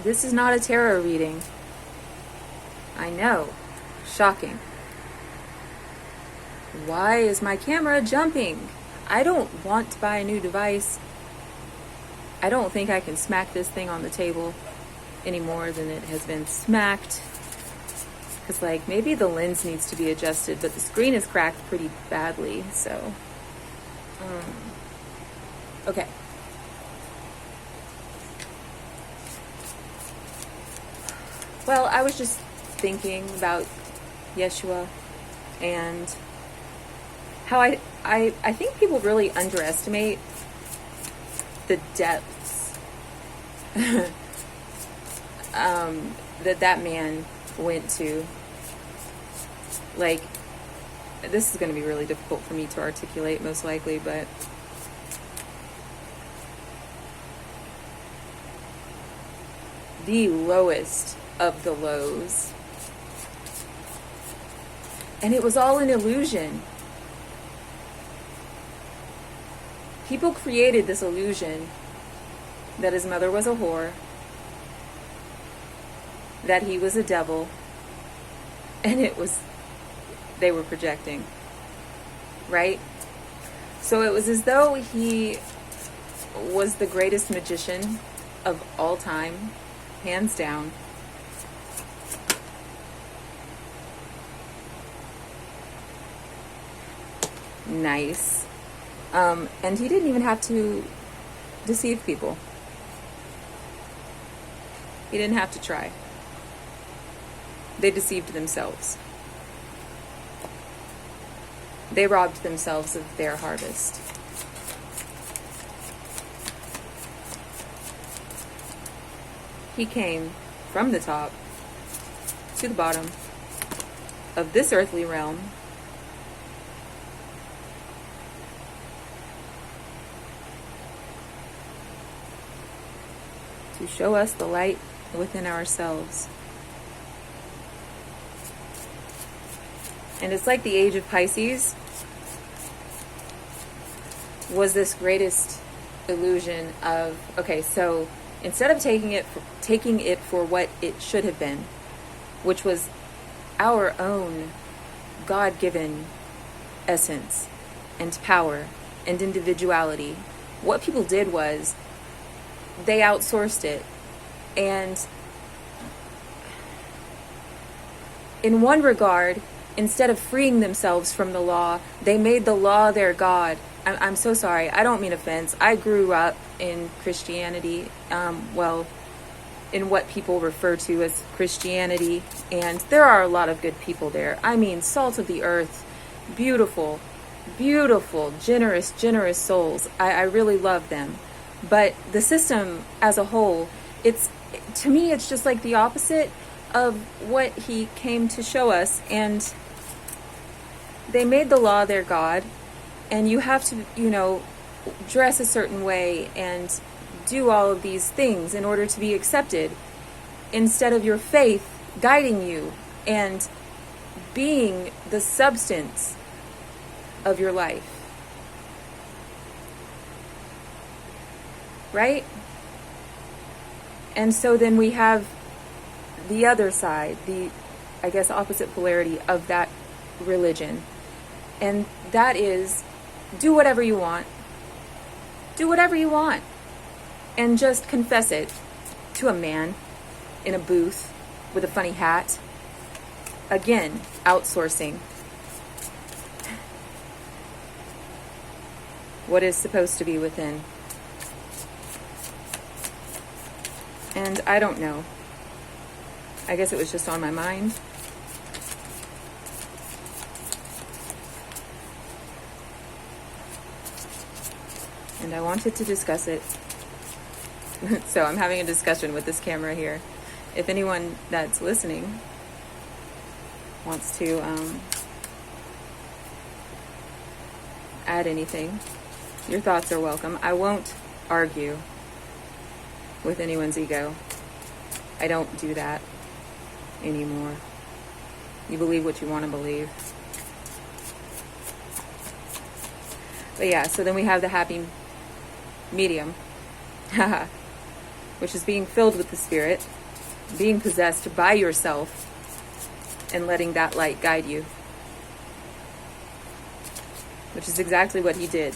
This is not a tarot reading. I know. Shocking. Why is my camera jumping? I don't want to buy a new device. I don't think I can smack this thing on the table any more than it has been smacked. Because, like, maybe the lens needs to be adjusted, but the screen is cracked pretty badly, so. Okay. Well, I was just thinking about Yeshua and how I think people really underestimate the depths that man went to. Like, this is going to be really difficult for me to articulate, most likely, but the lowest of the lows. And it was all an illusion. People created this illusion that his mother was a whore, that he was a devil, and they were projecting, right? So it was as though he was the greatest magician of all time, hands down. Nice. And he didn't even have to deceive people. He didn't have to try. They deceived themselves. They robbed themselves of their harvest. He came from the top to the bottom of this earthly realm to show us the light within ourselves. And it's like the age of Pisces was this greatest illusion of, okay, so instead of taking it for what it should have been, which was our own God-given essence and power and individuality, what people did was they outsourced it. And in one regard, instead of freeing themselves from the law, they made the law their God. I'm so sorry. I don't mean offense. I grew up in Christianity, in what people refer to as Christianity, and there are a lot of good people there. I mean, salt of the earth, beautiful, beautiful, generous souls. I really love them. But the system as a whole, to me, it's just like the opposite of what he came to show us. And they made the law their God, and you have to, dress a certain way and do all of these things in order to be accepted, instead of your faith guiding you and being the substance of your life. Right? And so then we have the other side, the, I guess, opposite polarity of that religion. And that is, do whatever you want. Do whatever you want. And just confess it to a man in a booth with a funny hat. Again, outsourcing what is supposed to be within. And I don't know. I guess it was just on my mind. And I wanted to discuss it. So I'm having a discussion with this camera here. If anyone that's listening wants to add anything, your thoughts are welcome. I won't argue with anyone's ego. I don't do that anymore. You believe what you want to believe. But yeah, so then we have the happy medium. which is being filled with the Spirit, being possessed by yourself, and letting that light guide you, which is exactly what he did.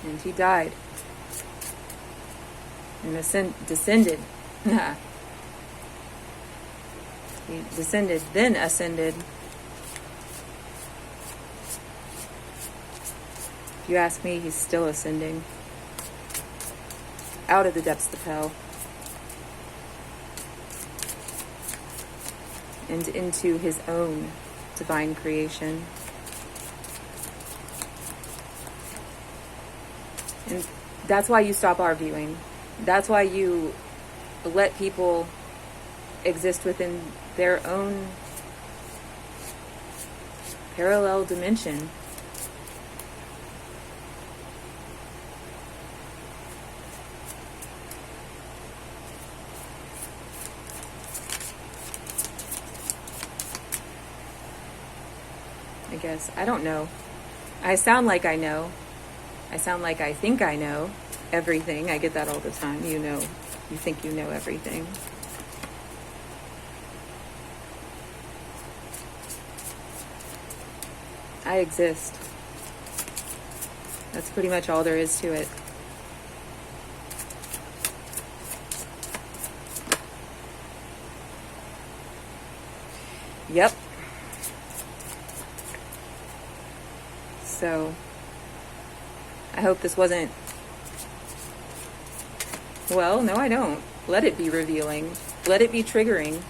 And he died and descended. He descended, then ascended. If you ask me, he's still ascending out of the depths of hell and into his own divine creation. And that's why you stop arguing. That's why you let people exist within their own parallel dimension. I guess. I don't know. I sound like I know. I sound like I think I know everything. I get that all the time. You know. You think you know everything. I exist. That's pretty much all there is to it. Yep. So, I hope this wasn't... Well, no, I don't. Let it be revealing. Let it be triggering.